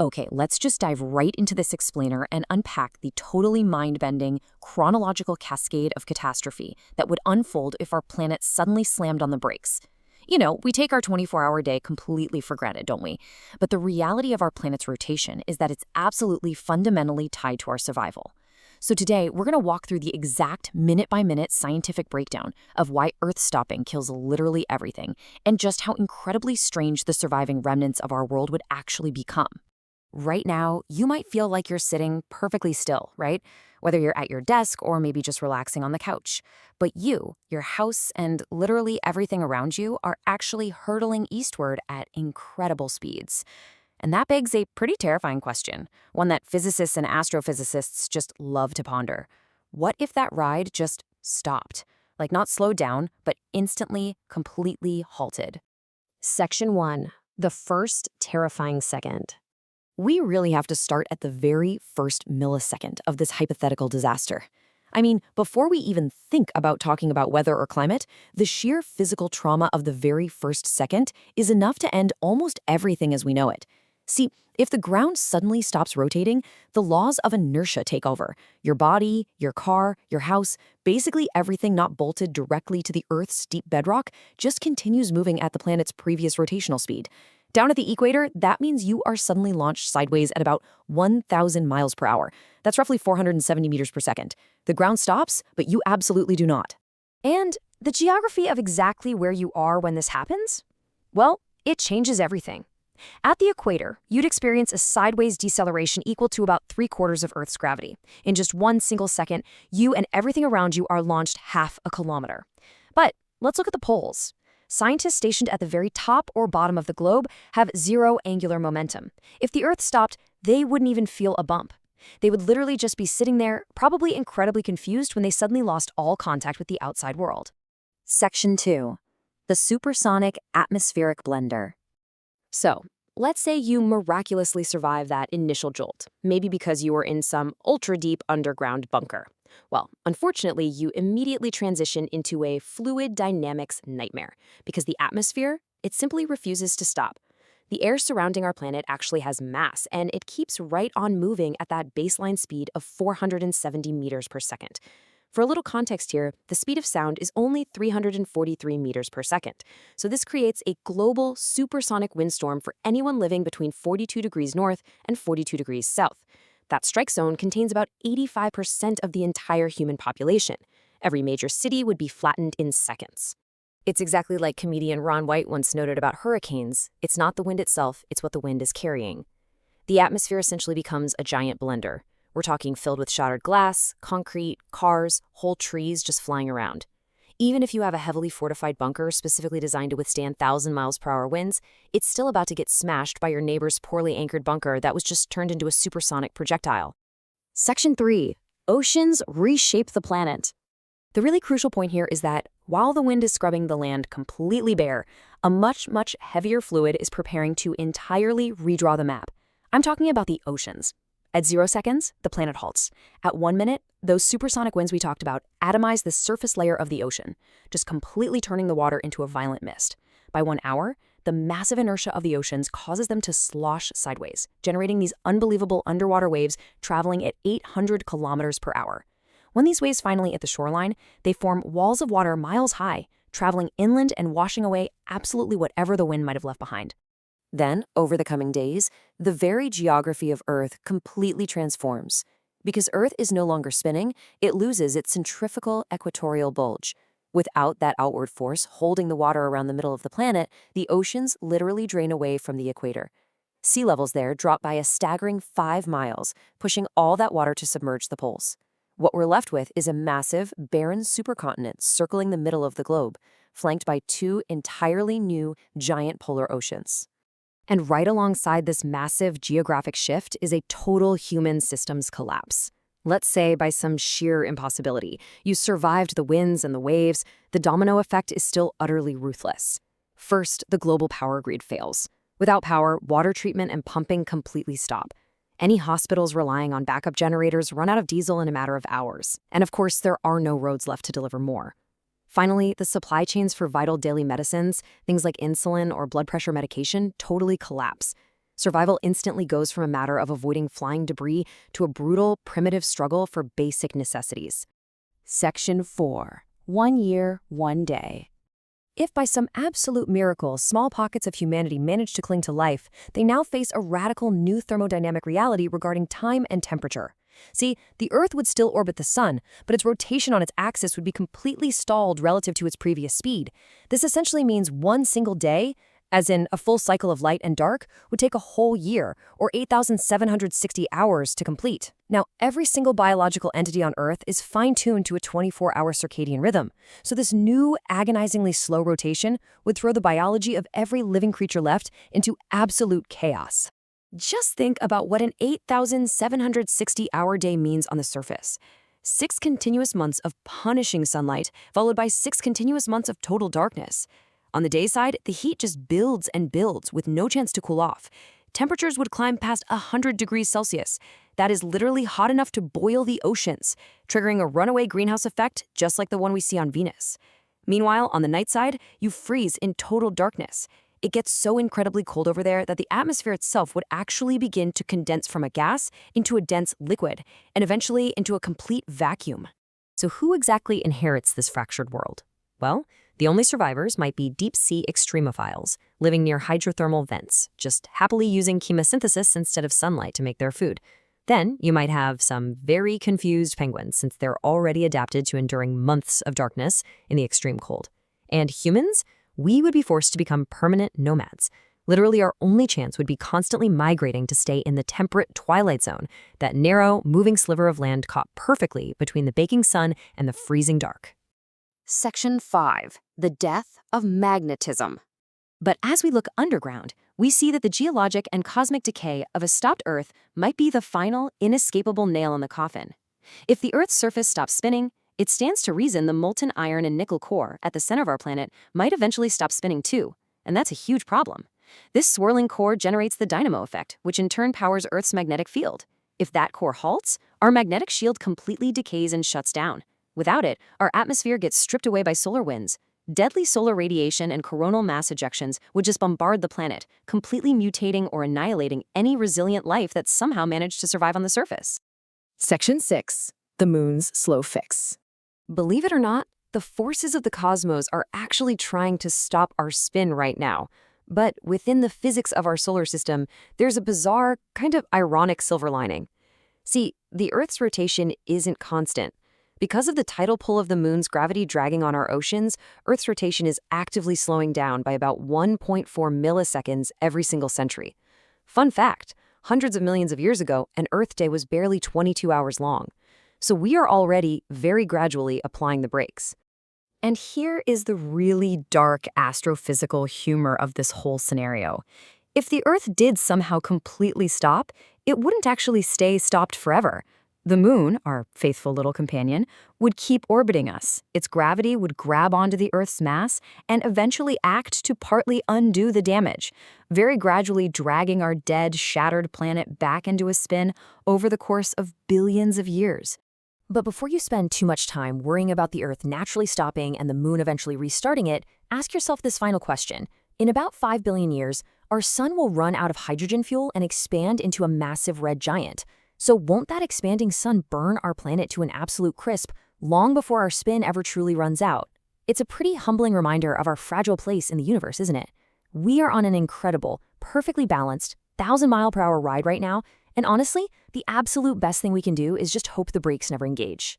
Okay, let's just dive right into this explainer and unpack the totally mind-bending, chronological cascade of catastrophe that would unfold if our planet suddenly slammed on the brakes. You know, we take our 24-hour day completely for granted, don't we? But the reality of our planet's rotation is that it's absolutely fundamentally tied to our survival. So today, we're going to walk through the exact minute-by-minute scientific breakdown of why Earth stopping kills literally everything, and just how incredibly strange the surviving remnants of our world would actually become. Right now, you might feel like you're sitting perfectly still, right? Whether you're at your desk or maybe just relaxing on the couch. But you, your house, and literally everything around you are actually hurtling eastward at incredible speeds. And that begs a pretty terrifying question, one that physicists and astrophysicists just love to ponder. What if that ride just stopped? Like not slowed down, but instantly, completely halted. Section 1. The first terrifying second. We really have to start at the very first millisecond of this hypothetical disaster. I mean, before we even think about talking about weather or climate, the sheer physical trauma of the very first second is enough to end almost everything as we know it. See, if the ground suddenly stops rotating, the laws of inertia take over. Your body, your car, your house, basically everything not bolted directly to the Earth's deep bedrock just continues moving at the planet's previous rotational speed. Down at the equator, that means you are suddenly launched sideways at about 1,000 miles per hour. That's roughly 470 meters per second. The ground stops, but you absolutely do not. And the geography of exactly where you are when this happens? Well, it changes everything. At the equator, you'd experience a sideways deceleration equal to about 3/4 of Earth's gravity. In just one single second, you and everything around you are launched half a kilometer. But let's look at the poles. Scientists stationed at the very top or bottom of the globe have zero angular momentum. If the Earth stopped, they wouldn't even feel a bump. They would literally just be sitting there, probably incredibly confused when they suddenly lost all contact with the outside world. Section 2. The supersonic atmospheric blender. So, let's say you miraculously survive that initial jolt, maybe because you were in some ultra-deep underground bunker. Well, unfortunately, you immediately transition into a fluid dynamics nightmare because the atmosphere, it simply refuses to stop. The air surrounding our planet actually has mass, and it keeps right on moving at that baseline speed of 470 meters per second. For a little context here, the speed of sound is only 343 meters per second. So this creates a global supersonic windstorm for anyone living between 42 degrees north and 42 degrees south. That strike zone contains about 85% of the entire human population. Every major city would be flattened in seconds. It's exactly like comedian Ron White once noted about hurricanes. It's not the wind itself, it's what the wind is carrying. The atmosphere essentially becomes a giant blender. We're talking filled with shattered glass, concrete, cars, whole trees just flying around. Even if you have a heavily fortified bunker specifically designed to withstand 1,000 miles per hour winds, it's still about to get smashed by your neighbor's poorly anchored bunker that was just turned into a supersonic projectile. Section 3. Oceans reshape the planet. The really crucial point here is that while the wind is scrubbing the land completely bare, a much, much heavier fluid is preparing to entirely redraw the map. I'm talking about the oceans. At 0 seconds, the planet halts. At 1 minute, those supersonic winds we talked about atomize the surface layer of the ocean, just completely turning the water into a violent mist. By 1 hour, the massive inertia of the oceans causes them to slosh sideways, generating these unbelievable underwater waves traveling at 800 kilometers per hour. When these waves finally hit the shoreline, they form walls of water miles high, traveling inland and washing away absolutely whatever the wind might have left behind. Then, over the coming days, the very geography of Earth completely transforms. Because Earth is no longer spinning, it loses its centrifugal equatorial bulge. Without that outward force holding the water around the middle of the planet, the oceans literally drain away from the equator. Sea levels there drop by a staggering 5 miles, pushing all that water to submerge the poles. What we're left with is a massive, barren supercontinent circling the middle of the globe, flanked by 2 entirely new, giant polar oceans. And right alongside this massive geographic shift is a total human systems collapse. Let's say by some sheer impossibility, you survived the winds and the waves, the domino effect is still utterly ruthless. First, the global power grid fails. Without power, water treatment and pumping completely stop. Any hospitals relying on backup generators run out of diesel in a matter of hours. And of course, there are no roads left to deliver more. Finally, the supply chains for vital daily medicines, things like insulin or blood pressure medication, totally collapse. Survival instantly goes from a matter of avoiding flying debris to a brutal, primitive struggle for basic necessities. Section 4. 1 year, 1 day. If by some absolute miracle small pockets of humanity manage to cling to life, they now face a radical new thermodynamic reality regarding time and temperature. See, the Earth would still orbit the Sun, but its rotation on its axis would be completely stalled relative to its previous speed. This essentially means one single day, as in a full cycle of light and dark, would take a whole year, or 8,760 hours to complete. Now, every single biological entity on Earth is fine-tuned to a 24-hour circadian rhythm, so this new, agonizingly slow rotation would throw the biology of every living creature left into absolute chaos. Just think about what an 8,760-hour day means on the surface. 6 continuous months of punishing sunlight, followed by 6 continuous months of total darkness. On the day side, the heat just builds and builds with no chance to cool off. Temperatures would climb past 100 degrees Celsius. That is literally hot enough to boil the oceans, triggering a runaway greenhouse effect just like the one we see on Venus. Meanwhile, on the night side, you freeze in total darkness. It gets so incredibly cold over there that the atmosphere itself would actually begin to condense from a gas into a dense liquid, and eventually into a complete vacuum. So who exactly inherits this fractured world? Well, the only survivors might be deep-sea extremophiles, living near hydrothermal vents, just happily using chemosynthesis instead of sunlight to make their food. Then you might have some very confused penguins, since they're already adapted to enduring months of darkness in the extreme cold. And humans? We would be forced to become permanent nomads. Literally, our only chance would be constantly migrating to stay in the temperate twilight zone, that narrow, moving sliver of land caught perfectly between the baking sun and the freezing dark. Section 5. The death of magnetism. But as we look underground, we see that the geologic and cosmic decay of a stopped Earth might be the final, inescapable nail in the coffin. If the Earth's surface stops spinning, it stands to reason the molten iron and nickel core at the center of our planet might eventually stop spinning too, and that's a huge problem. This swirling core generates the dynamo effect, which in turn powers Earth's magnetic field. If that core halts, our magnetic shield completely decays and shuts down. Without it, our atmosphere gets stripped away by solar winds. Deadly solar radiation and coronal mass ejections would just bombard the planet, completely mutating or annihilating any resilient life that somehow managed to survive on the surface. Section 6. The moon's slow fix. Believe it or not, the forces of the cosmos are actually trying to stop our spin right now. But within the physics of our solar system, there's a bizarre, kind of ironic silver lining. See, the Earth's rotation isn't constant. Because of the tidal pull of the moon's gravity dragging on our oceans, Earth's rotation is actively slowing down by about 1.4 milliseconds every single century. Fun fact, hundreds of millions of years ago, an Earth day was barely 22 hours long. So we are already very gradually applying the brakes. And here is the really dark astrophysical humor of this whole scenario. If the Earth did somehow completely stop, it wouldn't actually stay stopped forever. The moon, our faithful little companion, would keep orbiting us. Its gravity would grab onto the Earth's mass and eventually act to partly undo the damage, very gradually dragging our dead, shattered planet back into a spin over the course of billions of years. But before you spend too much time worrying about the Earth naturally stopping and the moon eventually restarting it, ask yourself this final question. In about 5 billion years, our sun will run out of hydrogen fuel and expand into a massive red giant. So won't that expanding sun burn our planet to an absolute crisp long before our spin ever truly runs out? It's a pretty humbling reminder of our fragile place in the universe, isn't it? We are on an incredible, perfectly balanced, 1,000-mile-per-hour ride right now, and honestly, the absolute best thing we can do is just hope the brakes never engage.